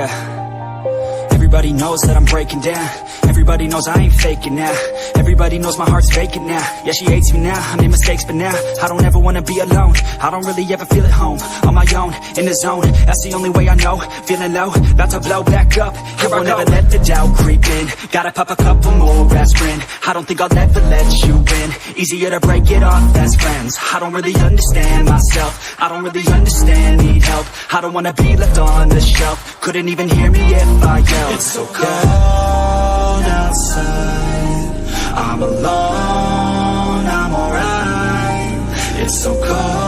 yeah. Everybody knows that I'm breaking down. Everybody knows I ain't faking now. Everybody knows my heart's vacant now. Yeah, she hates me now, I made mistakes but now I don't ever wanna be alone. I don't really ever feel at home. On my own, in the zone, that's the only way I know. Feeling low, about to blow back up. Here I won't ever let the doubt creep in. Gotta pop a couple more aspirin. I don't think I'll ever let you in. Easier to break it off as friends. I don't really understand myself. I don't really understand, need help. I don't wanna be left on the shelf. Couldn't even hear me if I yelled. It's so cold outside, I'm alone, I'm alright. It's so cold